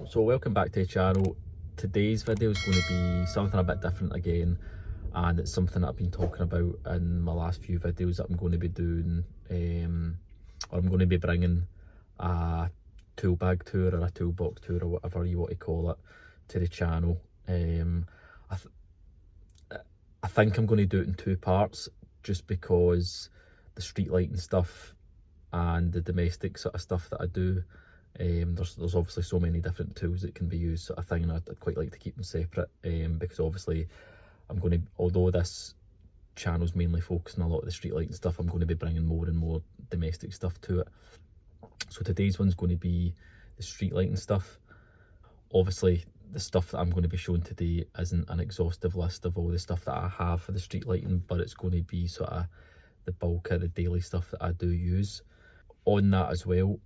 So welcome back to the channel. Today's video is going to be something a bit different again, and it's something that I've been talking about in my last few videos that I'm going to be doing, or I'm going to be bringing a tool bag tour or a toolbox tour or whatever you want to call it to the channel. I think I'm going to do it in two parts, just because the street lighting stuff and the domestic sort of stuff that I do, there's obviously so many different tools that can be used sort of thing, and I'd quite like to keep them separate, because obviously I'm going to, although this channel's mainly focusing a lot of the street lighting stuff, I'm going to be bringing more and more domestic stuff to it. So today's one's going to be the street lighting stuff. Obviously the stuff that I'm going to be showing today isn't an exhaustive list of all the stuff that I have for the street lighting, but it's going to be sort of the bulk of the daily stuff that I do use. On that as well,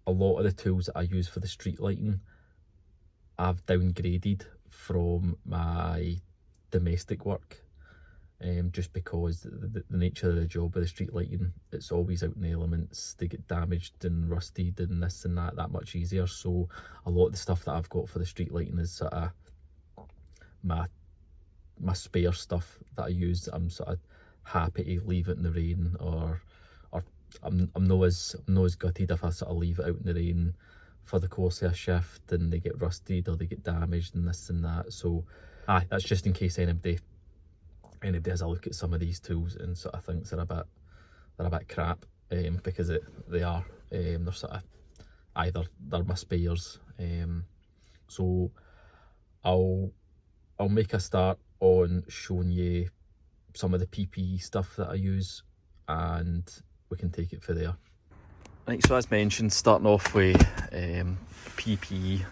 a lot of the tools that I use for the street lighting I've downgraded from my domestic work, just because the nature of the job of the street lighting, it's always out in the elements, they get damaged and rusted and this and that much easier. So a lot of the stuff that I've got for the street lighting is sort of my spare stuff that I use. I'm sort of happy to leave it in the rain, or I'm not as gutted if I sort of leave it out in the rain for the course of a shift and they get rusted or they get damaged and this and that. So that's just in case anybody has a look at some of these tools and sort of thinks they're a bit crap, because they are. They're sort of either they're my spares. So I'll make a start on showing you some of the PPE stuff that I use, and we can take it for there. Right, so as mentioned, starting off with PPE.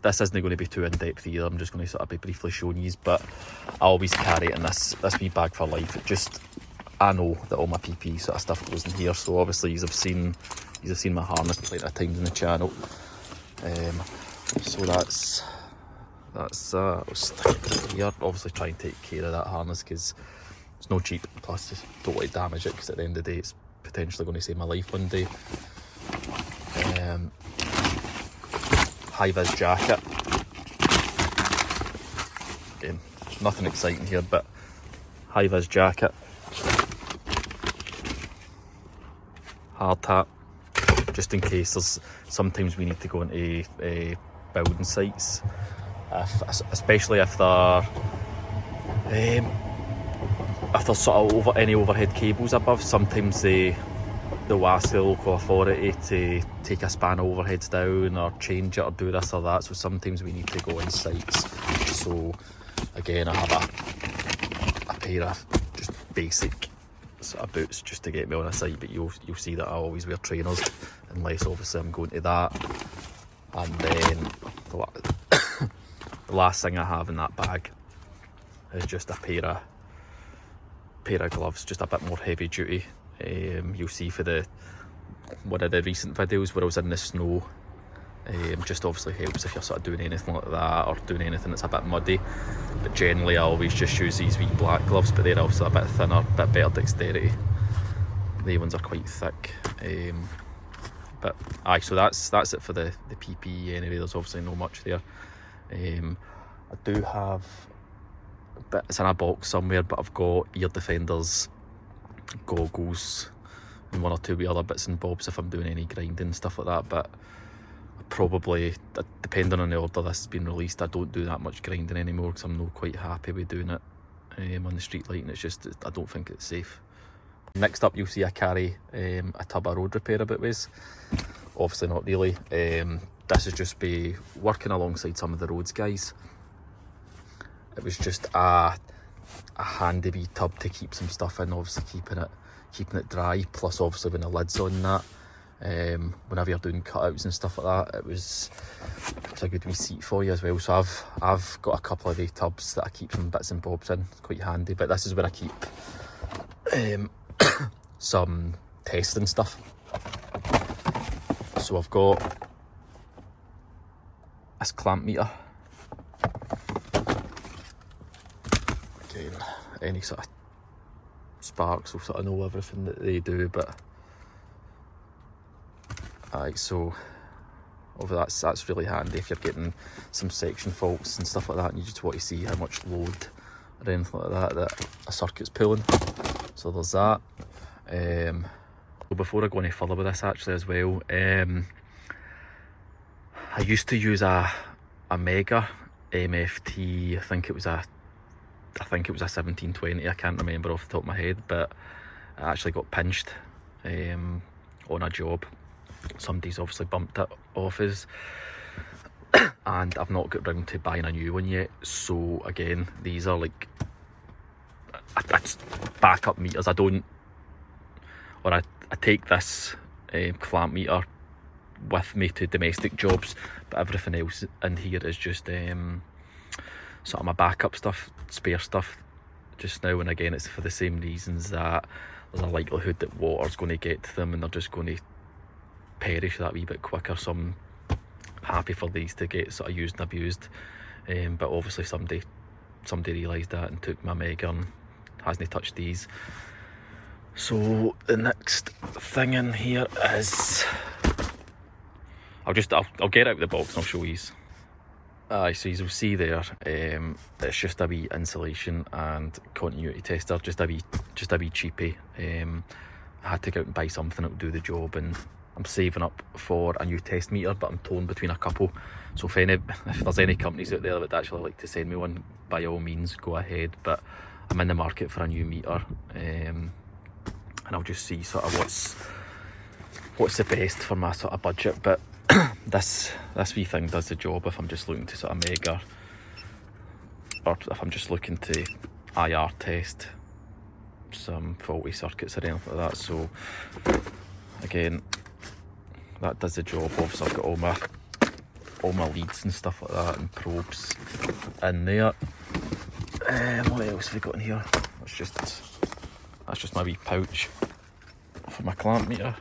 This isn't going to be too in-depth either, I'm just going to sort of be briefly showing you, but I always carry it in this wee bag for life. I know that all my PPE sort of stuff goes in here, so obviously you've seen my harness plenty of times in the channel. So that's I'll stick it here. Obviously try and take care of that harness because it's no cheap, plus just don't want to damage it, because at the end of the day it's potentially going to save my life one day. High-vis jacket. Again, nothing exciting here, but high-vis jacket. Hard hat, just in case sometimes we need to go into building sites, especially if there's sort of any overhead cables above. Sometimes they'll ask the local authority to take a span of overheads down or change it or do this or that, so sometimes we need to go in sites. So again, I have a pair of just basic sort of boots just to get me on a site, but you'll see that I always wear trainers unless obviously I'm going to that. And then the last thing I have in that bag is just a pair of gloves, just a bit more heavy duty. You'll see for one of the recent videos where I was in the snow, just obviously helps if you're sort of doing anything like that or doing anything that's a bit muddy. But generally I always just use these wee black gloves, but they're also a bit thinner, a bit better dexterity. The ones are quite thick. But so that's it for the PPE anyway. There's obviously not much there. I do have bits in a box somewhere, but I've got ear defenders, goggles, and one or two other bits and bobs if I'm doing any grinding, stuff like that. But probably, depending on the order this has been released, I don't do that much grinding anymore because I'm not quite happy with doing it on the street lighting. It's just, I don't think it's safe. Next up, you'll see I carry a tub of road repair about ways. Obviously not really. This is just be working alongside some of the roads guys. It was just a handy wee tub to keep some stuff in, obviously keeping it dry, plus obviously when the lid's on that, whenever you're doing cutouts and stuff like that, it's a good wee seat for you as well. So I've got a couple of the tubs that I keep some bits and bobs in. It's quite handy, but this is where I keep some testing stuff. So I've got this clamp meter. Again, any sort of sparks will sort of know everything that they do, but so Obviously that's really handy if you're getting some section faults and stuff like that and you just want to see how much load or anything like that a circuit's pulling. So there's that. Before I go any further with this actually as well, I used to use a Mega MFT, I think it was a 1720, I can't remember off the top of my head, but I actually got pinched on a job. Somebody's obviously bumped it off us and I've not got round to buying a new one yet. So again, these are like backup meters. I take this clamp meter with me to domestic jobs, but everything else in here is just sort of my backup stuff, spare stuff just now. And again, it's for the same reasons that there's a likelihood that water's going to get to them and they're just going to perish that wee bit quicker. So I'm happy for these to get sort of used and abused, but obviously somebody realised that and took my Mega and hasn't touched these. So the next thing in here is, I'll get out the box and I'll show you. So you'll see there, it's just a wee insulation and continuity tester, just a wee cheapie. I had to go out and buy something that would do the job, and I'm saving up for a new test meter, but I'm torn between a couple. So if there's any companies out there that would actually like to send me one, by all means go ahead. But I'm in the market for a new meter, and I'll just see sort of what's the best for my sort of budget. But this wee thing does the job if I'm just looking to sort of Mega, or if I'm just looking to IR test some faulty circuits or anything like that. So again, that does the job. Obviously I've got all my leads and stuff like that and probes in there. What else have we got in here? That's just my wee pouch for my clamp meter.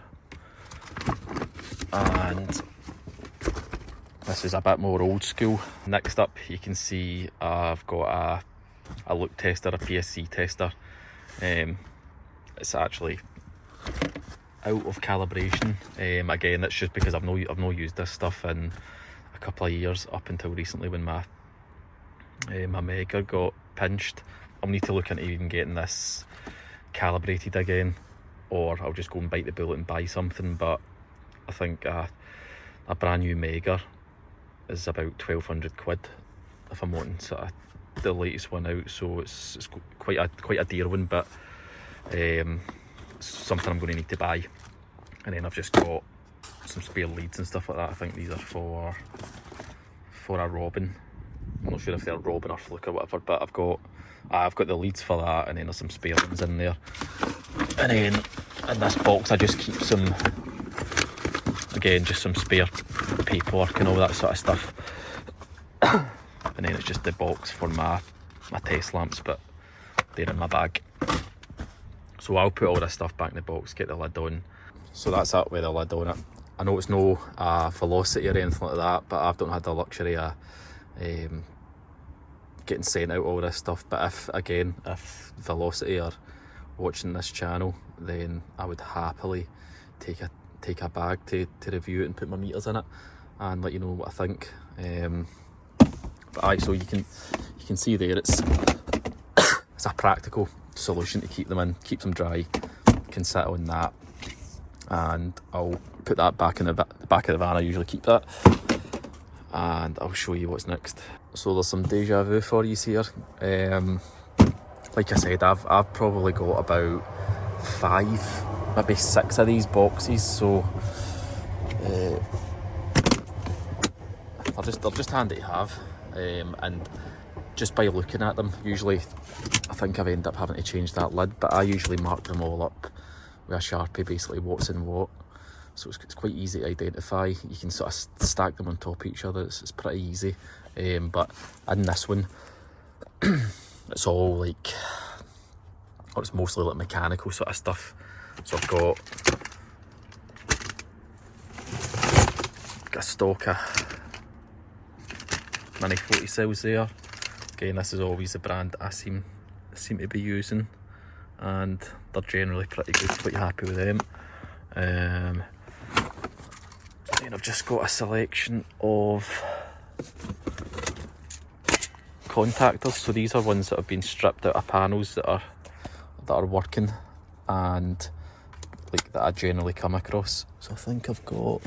And this is a bit more old school. Next up, you can see I've got a look tester, a PSC tester. It's actually out of calibration. Again, that's just because I've no used this stuff in a couple of years, up until recently when my Mega got pinched. I'll need to look into even getting this calibrated again, or I'll just go and bite the bullet and buy something. But I think a brand new Mega is about 1,200 quid if I'm wanting sort of the latest one out. So it's quite a dear one, but something I'm going to need to buy. And then I've just got some spare leads and stuff like that. I think these are for a Robin. I'm not sure if they're Robin or Fluke or whatever, but I've got the leads for that, and then there's some spare ones in there. And then in this box I just keep some, again, just some spare paperwork and all that sort of stuff. And then it's just the box for my test lamps, but they're in my bag. So I'll put all this stuff back in the box, get the lid on. So that's it with the lid on it. I know it's no velocity or anything like that, but I don't have the luxury of getting sent out all this stuff. But if Velocity are watching this channel, then I would happily take a bag to review it and put my meters in it and let you know what I think. But so you can see there, it's a practical solution to keep them in, keeps them dry, can sit on that, and I'll put that back in the back of the van. I usually keep that, and I'll show you what's next. So there's some deja vu for you here. Like I said, I've probably got about 5, maybe 6 of these boxes. So they're just handy to have, and just by looking at them, usually I think I've ended up having to change that lid, but I usually mark them all up with a Sharpie, basically what's in what. So it's quite easy to identify. You can sort of stack them on top of each other. It's pretty easy. But in this one, it's all like, or it's mostly like mechanical sort of stuff. So I've got a stock of mini floaty cells there. Again, this is always the brand I seem to be using, and they're generally pretty good, quite happy with them. Again, I've just got a selection of contactors. So these are ones that have been stripped out of panels that are working and like that I generally come across. So I think I've got,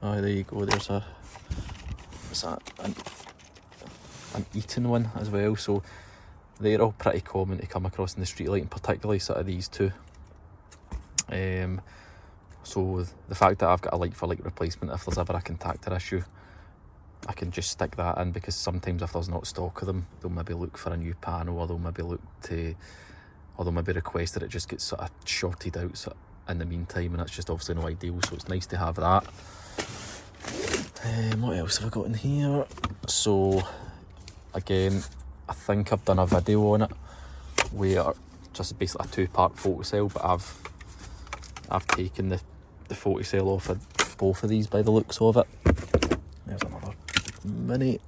oh there you go, there's an Eaton one as well. So they're all pretty common to come across in the street lighting, particularly sort of these two. So the fact that I've got a like for like replacement, if there's ever a contactor issue, I can just stick that in, because sometimes if there's not stock of them, they'll maybe look for a new panel, or they'll maybe request that it just gets sort of shorted out sort of in the meantime, and that's just obviously no ideal, so it's nice to have that. What else have I got in here? So again, I think I've done a video on it where just basically a two-part photocell, but I've taken the photocell off of both of these by the looks of it. There's another mini.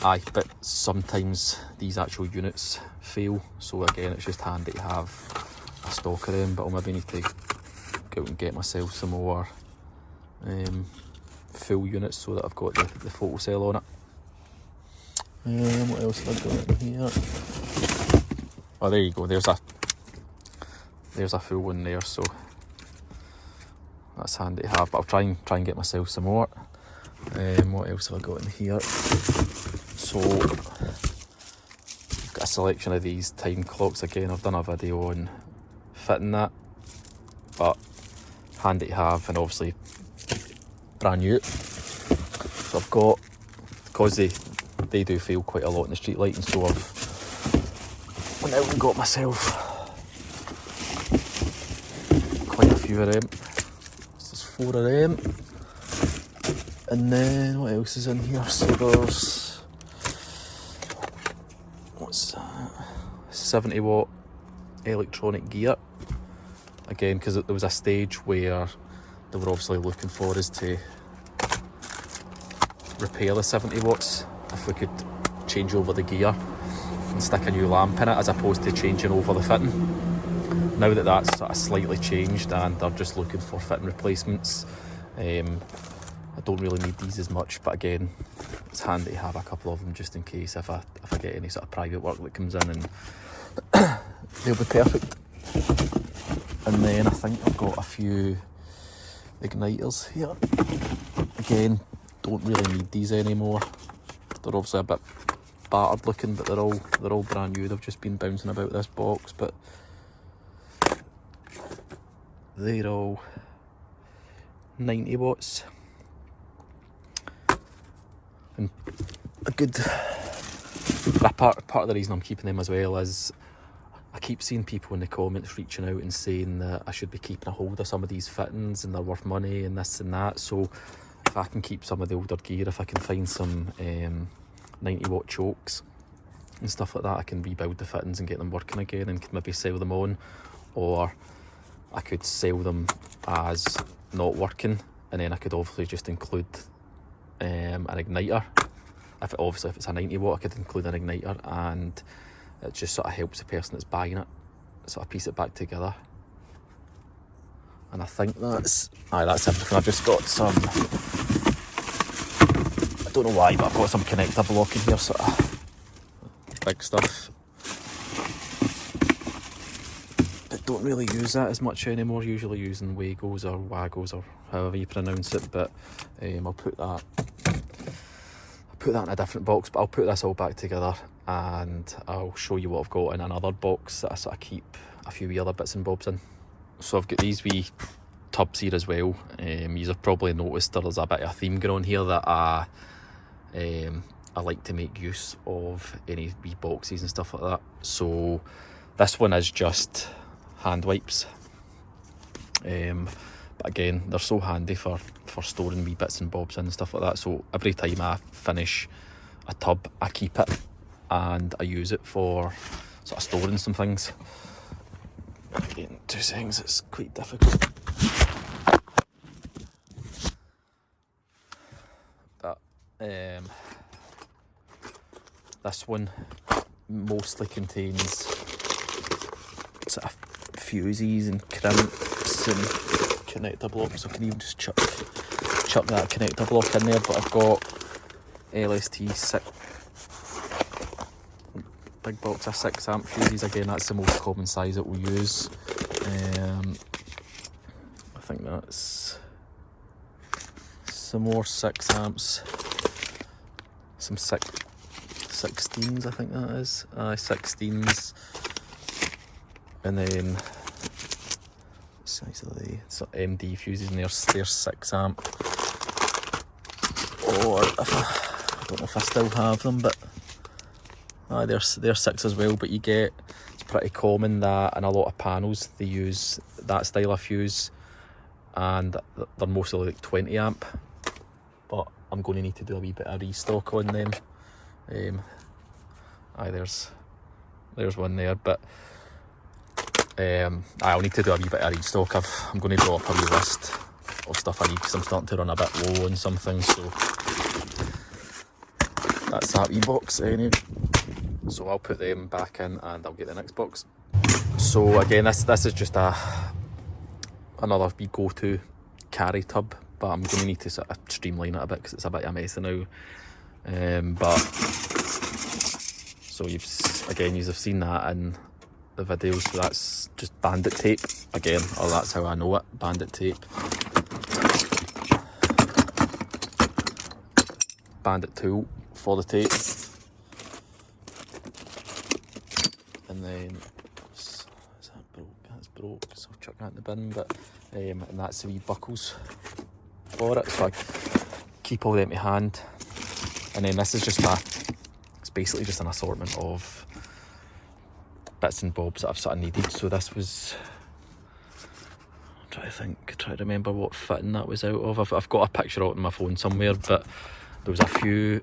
But sometimes these actual units fail, so again it's just handy to have a stock of them, but I'll maybe need to go out and get myself some more full units so that I've got the photocell on it. What else have I got in here? Oh, there you go, there's a full one there, so that's handy to have, but I'll try and get myself some more. What else have I got in here? So I've got a selection of these time clocks. Again, I've done a video on fitting that, but handy to have, and obviously brand new. So I've got, because they do fail quite a lot in the street lighting, so I've went out and got myself quite a few of them. There's 4 of them. And then what else is in here? So there's, what's that? 70 watt electronic gear. Again, because there was a stage where they were obviously looking for us to repair the 70 watts if we could change over the gear and stick a new lamp in it, as opposed to changing over the fitting. Now that that's sort of slightly changed and they're just looking for fitting replacements, I don't really need these as much, but again, it's handy to have a couple of them just in case if I get any sort of private work that comes in, and they'll be perfect. And then I think I've got a few igniters here. Again, don't really need these anymore. They're obviously a bit battered looking, but they're all brand new. They've just been bouncing about this box, but they're all 90 watts. And a good part of the reason I'm keeping them as well is I keep seeing people in the comments reaching out and saying that I should be keeping a hold of some of these fittings and they're worth money and this and that. So if I can keep some of the older gear, if I can find some 90 watt chokes and stuff like that, I can rebuild the fittings and get them working again, and can maybe sell them on, or I could sell them as not working, and then I could obviously just include an igniter. If it's a 90 watt, I could include an igniter, and it just sort of helps the person that's buying it sort of piece it back together. And I think that's everything. I've just got some, I don't know why, but I've got some connector block in here, sort of big stuff, but don't really use that as much anymore, usually using Wagos or Wagos or however you pronounce it. But I'll put that in a different box, but I'll put this all back together and I'll show you what I've got in another box that I sort of keep a few other bits and bobs in. So I've got these wee tubs here as well. You've probably noticed there's a bit of a theme going on here that I like to make use of any wee boxes and stuff like that. So this one is just hand wipes. But again, they're so handy for storing wee bits and bobs in and stuff like that. So every time I finish a tub, I keep it and I use it for sort of storing some things. Again, 2 seconds, it's quite difficult. But this one mostly contains sort of fuses and crimps and connector block, so I can even just chuck that connector block in there. But I've got LST 6, big box of 6 amp fuses. Again, that's the most common size that we use. I think that's some more 6 amps, some 16s, I think that is. 16s, and then size of the MD fuses, and there's 6 amp. Or I don't know if I still have them, but they're 6 as well. But it's pretty common that in a lot of panels they use that style of fuse, and they're mostly like 20 amp. But I'm going to need to do a wee bit of restock on them. There's one there, but I'll need to do a wee bit of restock. I'm going to draw up a wee list of stuff I need, because I'm starting to run a bit low on some things. So that's that wee box anyway. So I'll put them back in and I'll get the next box. So again, this is just another wee go-to carry tub, but I'm going to need to sort of streamline it a bit because it's a bit of a mess now. But so you've seen that in the videos. So that's just Bandit Tape again, or that's how I know it, Bandit Tape. Bandit tool for the tape, and then is that broke? That's broke, so I'll chuck that in the bin. But and that's the wee buckles for it, so I keep all them to hand. And then this is it's basically just an assortment of bits and bobs that I've sort of needed. So this was, try to remember what fitting that was out of. I've got a picture out on my phone somewhere, but there was a few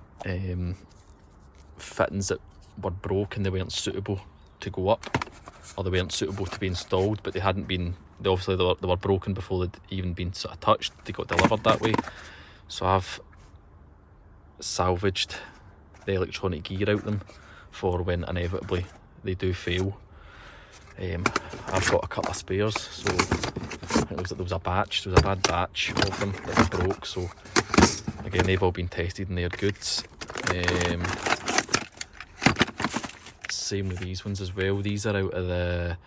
fittings that were broke and they weren't suitable to go up, or they weren't suitable to be installed, but they were broken before they'd even been sort of touched. They got delivered that way. So I've salvaged the electronic gear out them for when inevitably they do fail. I've got a couple of spares, so there was a bad batch of them that broke. So again, they've all been tested and they're good. Same with these ones as well. These are out of the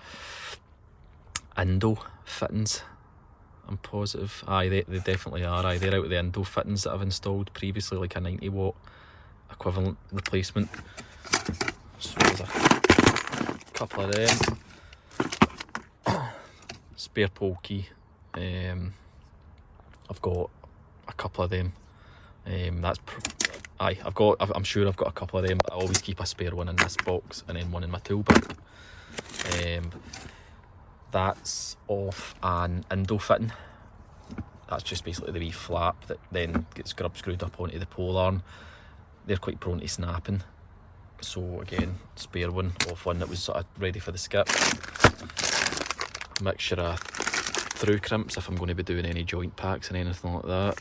Indo fittings, I'm positive. They definitely are. They're out of the Indo fittings that I've installed previously, like a 90 watt equivalent replacement. So there's a couple of them. Spare pole key. I've got a couple of them. I'm sure I've got a couple of them, but I always keep a spare one in this box and then one in my tool bag. That's off an Indo fitting. That's just basically the wee flap that then gets screwed up onto the pole arm. They're quite prone to snapping. So again, spare one off one that was sort of ready for the skip. Mixture of through crimps if I'm going to be doing any joint packs and anything like that.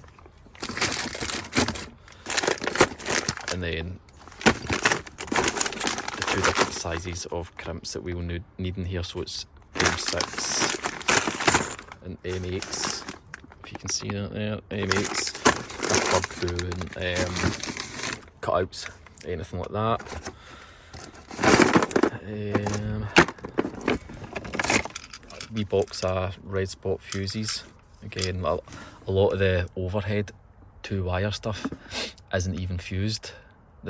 And then the 2 different sizes of crimps that we will need in here. So it's M6 and M8s, if you can see that there. M8s, I've plugged through, and cutouts, anything like that. Wee box of red spot fuses. Again, a lot of the overhead 2-wire stuff isn't even fused,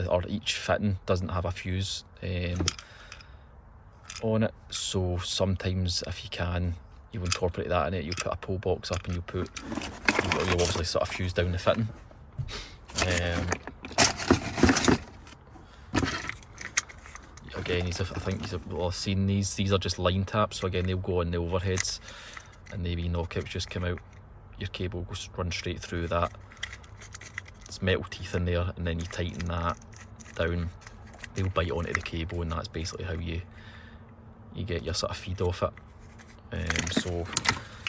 or each fitting doesn't have a fuse on it. So sometimes, if you can, you incorporate that in it. You put a pole box up and you'll obviously sort of fuse down the fitting. Again, I think I've seen these. These are just line taps, so again they'll go on the overheads, and the wee knockouts just come out. Your cable goes run straight through that. It's metal teeth in there, and then you tighten that down. They'll bite onto the cable, and that's basically how you get your sort of feed off it. So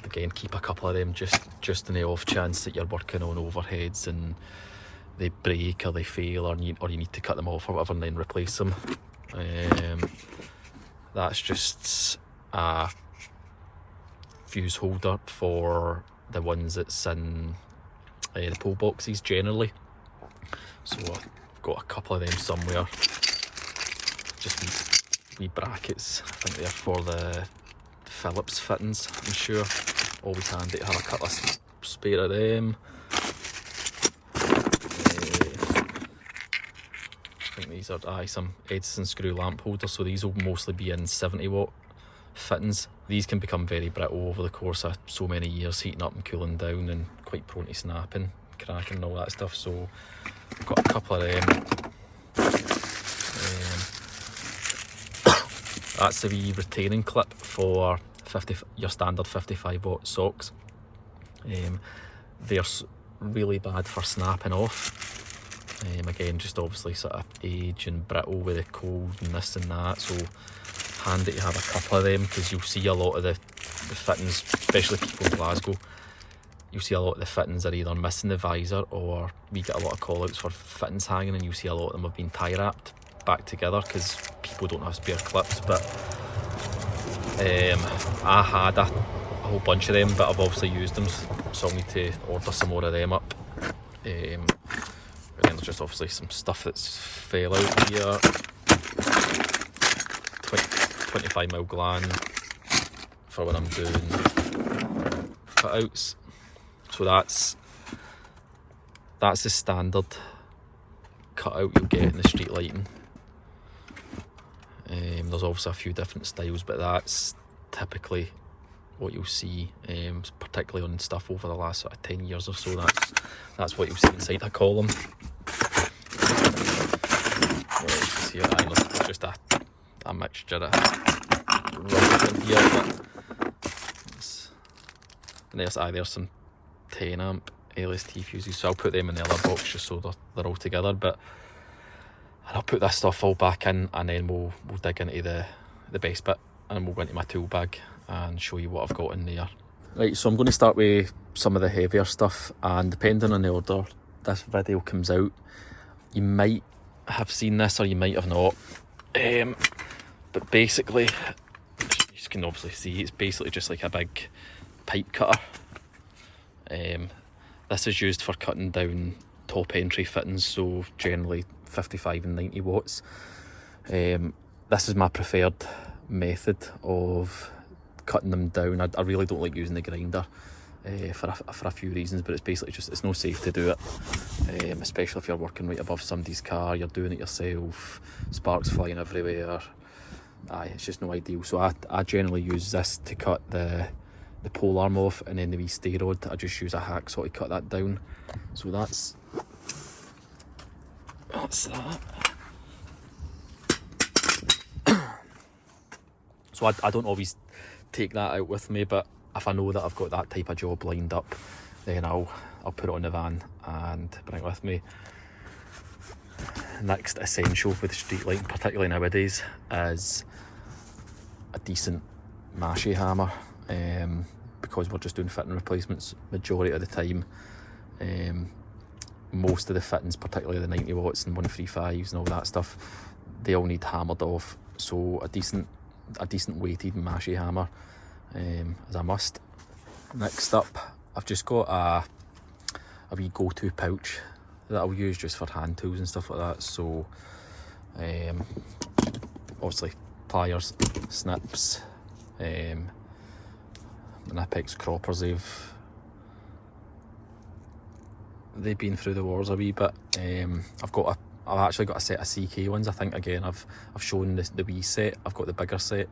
again, keep a couple of them just in the off chance that you're working on overheads and they break or they fail, or you need to cut them off or whatever, and then replace them. That's just a fuse holder for the ones that's in the pull boxes generally. So I've got a couple of them somewhere, just wee brackets. I think they're for the Phillips fittings, I'm sure. Always handy to have a couple of spare of them. I think these are some Edison screw lamp holders, so these will mostly be in 70 watt fittings. These can become very brittle over the course of so many years, heating up and cooling down, and quite prone to snapping, cracking and all that stuff. So I've got a couple of them. That's the wee retaining clip for your standard 55 watt socks. They're really bad for snapping off. Again, just obviously sort of age and brittle with the cold and this and that, so handy to have a couple of them, because you'll see a lot of the fittings, especially people in Glasgow, you'll see a lot of the fittings are either missing the visor, or we get a lot of call outs for fittings hanging, and you'll see a lot of them have been tie wrapped back together because people don't have spare clips. But I had a whole bunch of them, but I've obviously used them, so I'll need to order some more of them up. And then there's just obviously some stuff that's fell out here. 25mm gland for when I'm doing cutouts. So that's the standard cutout you'll get in the street lighting. There's obviously a few different styles, but that's typically what you'll see, particularly on stuff over the last sort of 10 years or so. That's what you'll see inside a column. Here, there's just a mixture of rubbish in here, and there's some 10 amp LST fuses, so I'll put them in the other box just so they're all together. But I'll put this stuff all back in, and then we'll dig into the best bit, and we'll go into my tool bag and show you what I've got in there. Right, so I'm going to start with some of the heavier stuff, and depending on the order this video comes out, you might have seen this or you might have not. But basically, you can obviously see, it's basically just like a big pipe cutter. This is used for cutting down top entry fittings, so generally 55 and 90 watts. This is my preferred method of cutting them down. I really don't like using the grinder for a few reasons, but it's basically just, it's not safe to do it, especially if you're working right above somebody's car, you're doing it yourself, sparks flying everywhere. It's just no ideal. So I generally use this to cut the pole arm off, and then the wee stay rod, I just use a hacksaw to cut that down. So that's that. So I don't always take that out with me, but if I know that I've got that type of job lined up, then I'll put it on the van and bring it with me. Next essential with street lighting, particularly nowadays, is a decent mashie hammer, because we're just doing fitting replacements majority of the time. Most of the fittings, particularly the 90 watts and 135s and all that stuff, they all need hammered off, so a decent weighted mashie hammer is a must. Next up, I've just got a wee go-to pouch that I'll use just for hand tools and stuff like that. So obviously pliers, snips, Knipex croppers, they've been through the wars a wee bit. I've actually got a set of CK ones. I think again I've shown the wee set. I've got the bigger set,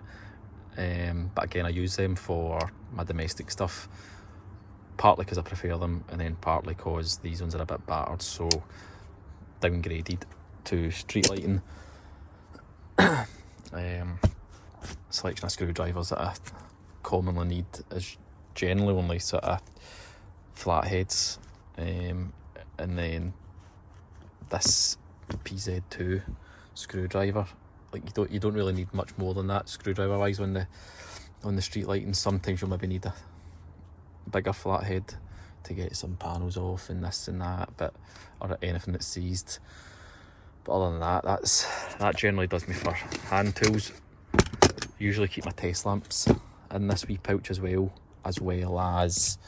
but again I use them for my domestic stuff, partly because I prefer them, and then partly because these ones are a bit battered, so downgraded to street lighting. Selection of screwdrivers that I commonly need is generally only sort of flatheads, and then this PZ2 screwdriver. Like you don't really need much more than that screwdriver wise on the street lighting. Sometimes you'll maybe need a bigger flathead to get some panels off and this and that, or anything that's seized. But other than that, that generally does me for hand tools. Usually keep my test lamps in this wee pouch as well as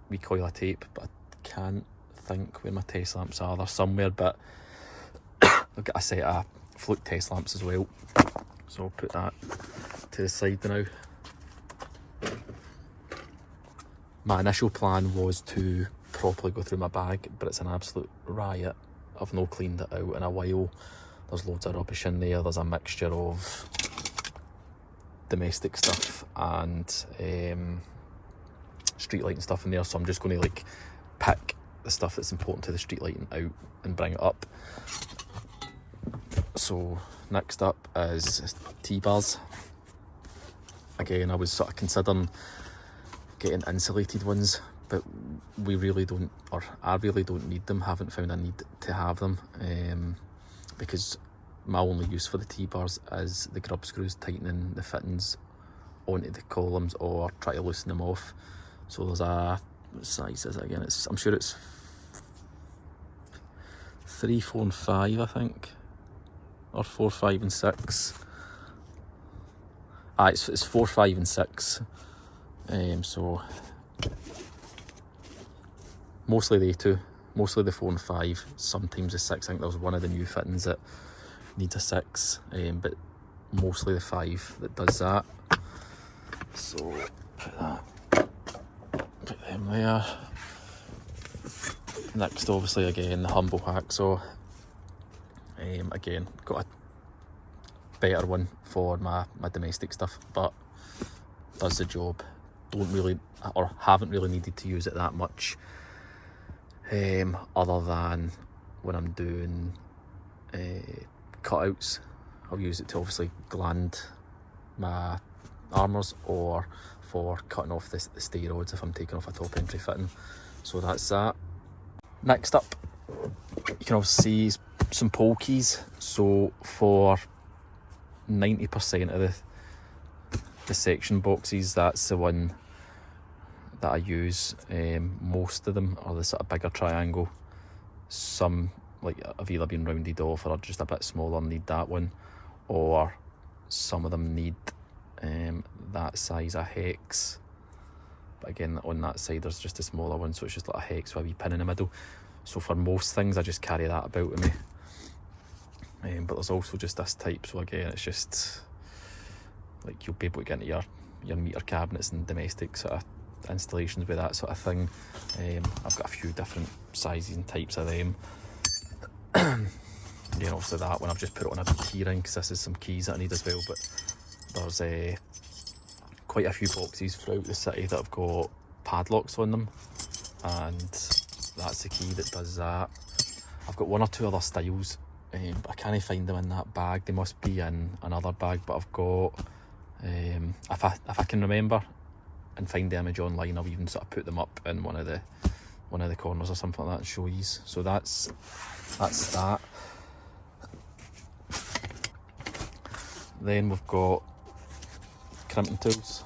wee coil of tape, but I can't think where my test lamps are. They're somewhere, but I've got a set of fluke test lamps as well, so I'll put that to the side now. My initial plan was to properly go through my bag, but it's an absolute riot. I've not cleaned it out in a while. There's loads of rubbish in there. There's a mixture of domestic stuff and street lighting stuff in there, so I'm just going to like pick the stuff that's important to the street lighting out and bring it up. So next up is T-bars. Again, I was sort of considering getting insulated ones, but we really don't, or I really don't need them. Haven't found a need to have them, because my only use for the T-bars is the grub screws tightening the fittings onto the columns or try to loosen them off. So there's a, what size is it again? I'm sure it's 3, 4 and 5, I think, or 4, 5 and 6. It's 4, 5 and 6. So mostly the 2, mostly the 4 and 5, sometimes the 6. I think there was one of the new fittings that needs a 6, but mostly the 5 that does that. So put them there. Next, obviously, again, the humble hacksaw. Again, got a better one for my domestic stuff, but does the job. Don't really, or haven't really needed to use it that much, other than when I'm doing cutouts. I'll use it to obviously gland my armours or for cutting off the stay rods if I'm taking off a top entry fitting. So that's that. Next up, you can also see some pole keys. So for 90% of the section boxes, that's the one that I use. Most of them are the sort of bigger triangle. Some like have either been rounded off or are just a bit smaller and need that one, or some of them need that size of hex. But again, on that side there's just a smaller one, so it's just like a hex with a wee pin in the middle. So for most things I just carry that about with me. But there's also just this type, so again it's just like you'll be able to get into your meter cabinets and domestic sort of installations with that sort of thing. I've got a few different sizes and types of them. Again, obviously that one I've just put it on a big key ring because this is some keys that I need as well, but there's quite a few boxes throughout the city that have got padlocks on them, and that's the key that does that. I've got one or two other styles, but I can't find them in that bag. They must be in another bag, but I've got, if I can remember and find the image online, I'll even sort of put them up in one of the corners or something like that and show you. So that's that. Then we've got crimping tools.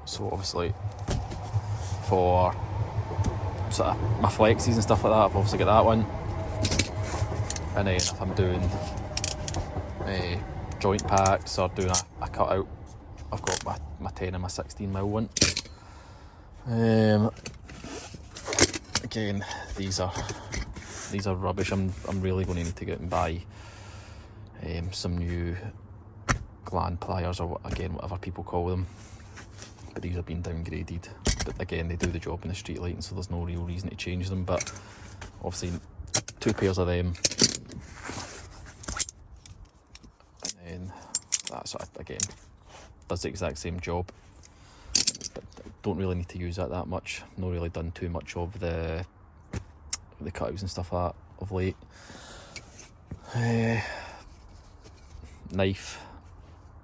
So obviously for sort of my flexies and stuff like that, I've obviously got that one. And then if I'm doing joint packs or doing a cutout, I've got my 10 and my 16mm one. Again, these are rubbish. I'm really going to need to get and buy some new gland pliers, or again whatever people call them, but these have been downgraded. But again, they do the job in the street lighting, so there's no real reason to change them. But obviously 2 pairs of them, and then that sort of again does the exact same job, but don't really need to use that much. Not really done too much of the cutouts and stuff like that of late. Knife,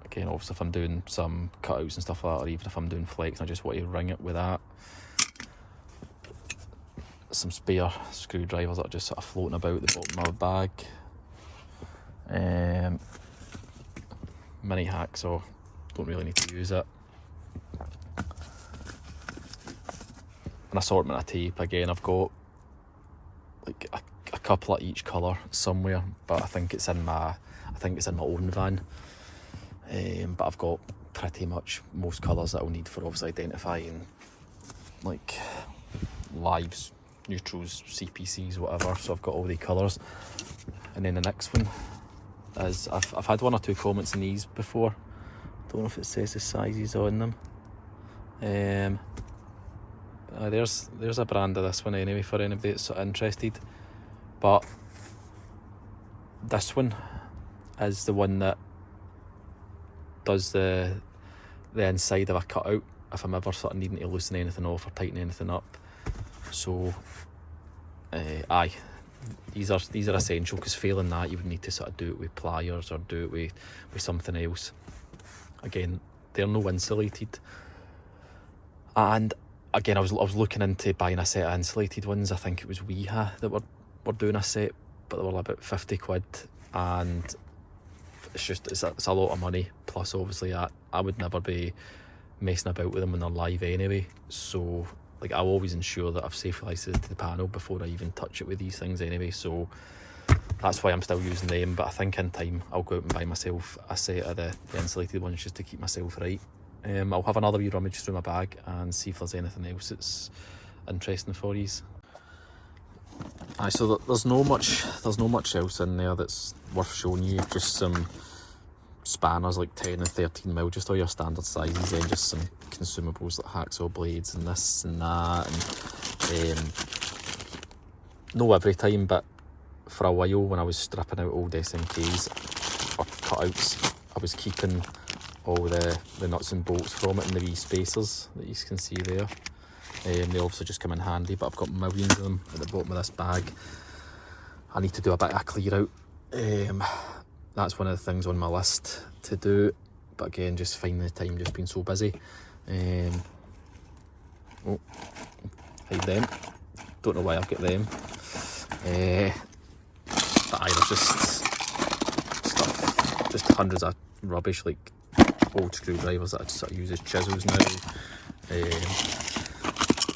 again obviously if I'm doing some cutouts and stuff like that, or even if I'm doing flex and I just want to ring it with that. Some spare screwdrivers that are just sort of floating about the bottom of my bag. Mini hacksaw, don't really need to use it. An assortment of tape, again I've got like a couple of each colour somewhere, but I think it's in my own van. But I've got pretty much most colours that I'll need for obviously identifying like lives, neutrals, CPCs, whatever. So I've got all the colours. And then the next one is, I've had 1 or 2 comments in these before. Don't know if it says the sizes on them. There's a brand of this one anyway for anybody that's sort of interested. But this one is the one that does the inside of a cutout if I'm ever sort of needing to loosen anything off or tighten anything up. So aye, these are essential, because failing that you would need to sort of do it with pliers or do it with something else. Again, they're no insulated, and again I was looking into buying a set of insulated ones. I think it was Weeha that were doing a set, but they were about 50 quid, and it's a lot of money. Plus obviously I would never be messing about with them when they're live anyway, so like I'll always ensure that I've safely isolated the panel before I even touch it with these things anyway, so that's why I'm still using them. But I think in time I'll go out and buy myself a set of the insulated ones just to keep myself right. I'll have another wee rummage through my bag and see if there's anything else that's interesting for you. Aye, so there's no much else in there that's worth showing you. Just some spanners like 10 and 13mm, just all your standard sizes, and just some consumables like hacksaw blades and this and that, and no every time, but for a while when I was stripping out old SMKs or cutouts, I was keeping all the nuts and bolts from it in the wee spacers that you can see there. They obviously just come in handy, but I've got millions of them at the bottom of this bag. I need to do a bit of a clear out. That's one of the things on my list to do, but again, just finding the time, just being so busy. Oh, hide them. Don't know why I've got them. But there's just stuff, just hundreds of rubbish, like old screwdrivers that I just sort of use as chisels now.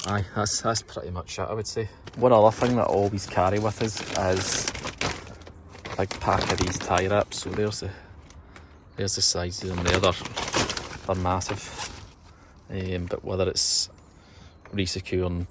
Aye, that's pretty much it, I would say. One other thing that I always carry with us is a big pack of these tie wraps. So there's the sizes in there. They're massive. But whether it's resecuring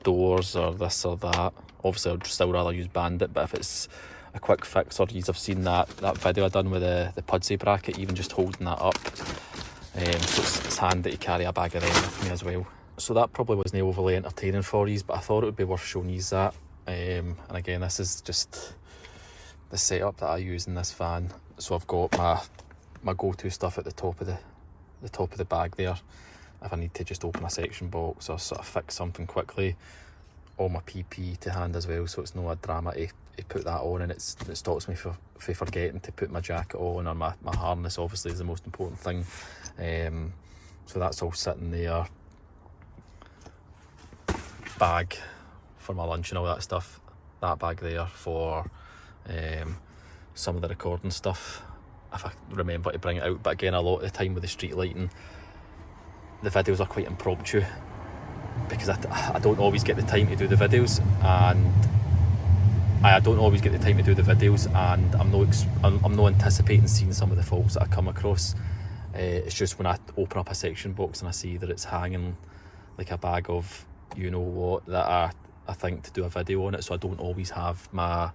doors or this or that, obviously I'd still rather use Bandit, but if it's a quick fix, or you've seen that video I done with the Pudsey bracket, even just holding that up, so it's handy to carry a bag of them with me as well. So that probably wasn't overly entertaining for you, but I thought it would be worth showing you that. And again, this is just the setup that I use in this van. So I've got my go-to stuff at the top of the bag there, if I need to just open a section box or sort of fix something quickly. All my PP to hand as well, so it's no a drama to put that on, and it stops me from forgetting to put my jacket on, or my harness obviously is the most important thing. So that's all sitting there. Bag for my lunch and all that stuff. That bag there for some of the recording stuff, if I remember to bring it out. But again, a lot of the time with the street lighting, the videos are quite impromptu, because I don't always get the time to do the videos, and I don't always get the time to do the videos, and I'm not anticipating seeing some of the faults that I come across. It's just when I open up a section box and I see that it's hanging like a bag of you know what, that I think to do a video on it, so I don't always have my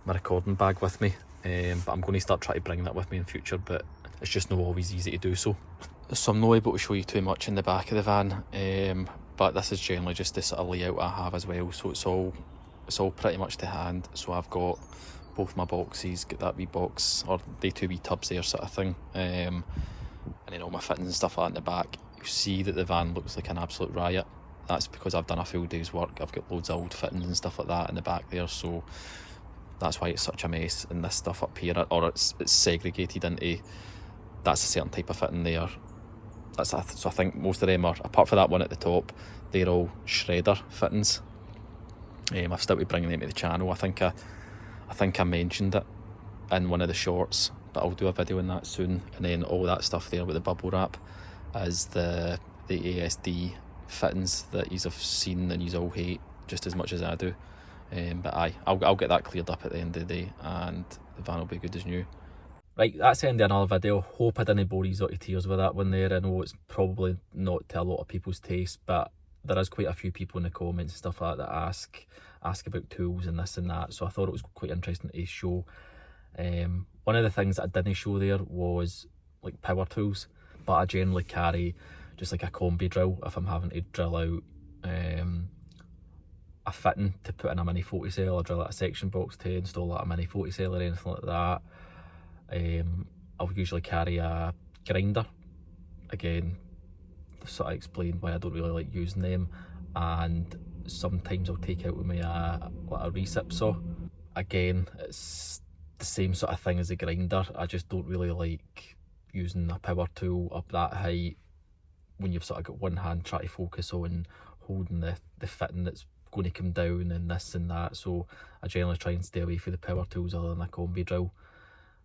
recording bag with me. But I'm going to start trying to bring that with me in future, but it's just not always easy to do so. So I'm not able to show you too much in the back of the van, but this is generally just the sort of layout I have as well, so it's all pretty much to hand. So I've got both my boxes, got that wee box, or the 2 wee tubs there sort of thing, and then all my fittings and stuff like that in the back. You see that the van looks like an absolute riot. That's because I've done a full day's work. I've got loads of old fittings and stuff like that in the back there, so that's why it's such a mess. And this stuff up here, or it's segregated into, that's a certain type of fitting there. So I think most of them are, apart from that one at the top, they're all shredder fittings. I've still to bring them to the channel. I think I mentioned it in one of the shorts, but I'll do a video on that soon. And then all that stuff there with the bubble wrap is the ASD fittings that you've seen and you all hate just as much as I do. But I'll get that cleared up at the end of the day, and the van will be good as new. Right, that's the end of another video. Hope I didn't bore you to tears with that one there. I know it's probably not to a lot of people's taste, but there is quite a few people in the comments and stuff like that ask about tools and this and that, so I thought it was quite interesting to show. One of the things that I didn't show there was like power tools, but I generally carry just like a combi drill if I'm having to drill out a fitting to put in a mini 40 cell, or drill out a section box to install like a mini 40 cell or anything like that. I'll usually carry a grinder. Again, I've sort of explained why I don't really like using them, and sometimes I'll take out with me like a recip saw. Again, it's the same sort of thing as a grinder. I just don't really like using a power tool up that height when you've sort of got one hand trying to focus on holding the fitting that's going to come down and this and that, so I generally try and stay away from the power tools other than a combi drill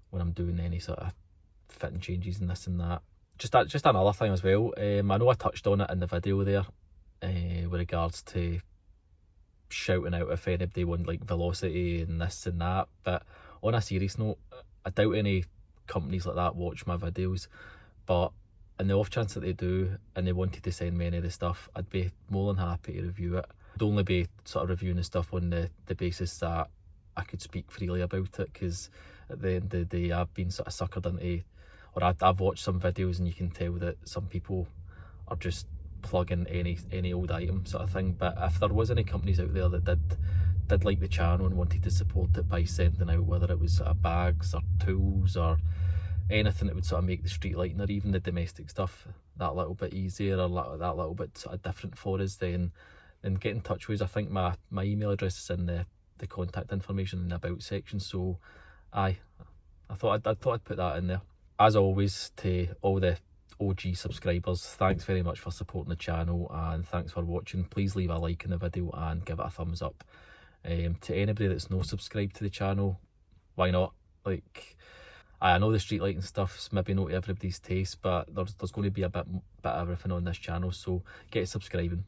when I'm doing any sort of fitting changes and this and that. Just another thing as well, I know I touched on it in the video there with regards to shouting out if anybody want like velocity and this and that, but on a serious note, I doubt any companies like that watch my videos, but in the off chance that they do and they wanted to send me any of the stuff, I'd be more than happy to review it. I'd only be sort of reviewing the stuff on the basis that I could speak freely about it, because at the end of the day I've been sort of suckered into, or I've watched some videos and you can tell that some people are just plugging any old item sort of thing. But if there was any companies out there that did like the channel and wanted to support it by sending out, whether it was sort of bags or tools or anything that would sort of make the street lighting or even the domestic stuff that little bit easier, or that little bit sort of different for us, then get in touch with us. I think my email address is in the contact information in the about section, so I thought I'd put that in there. As always, to all the OG subscribers, thanks very much for supporting the channel, and thanks for watching. Please leave a like in the video and give it a thumbs up. To anybody that's not subscribed to the channel, why not? Like, I know the street lighting stuff's maybe not to everybody's taste, but there's going to be a bit of everything on this channel, so get subscribing.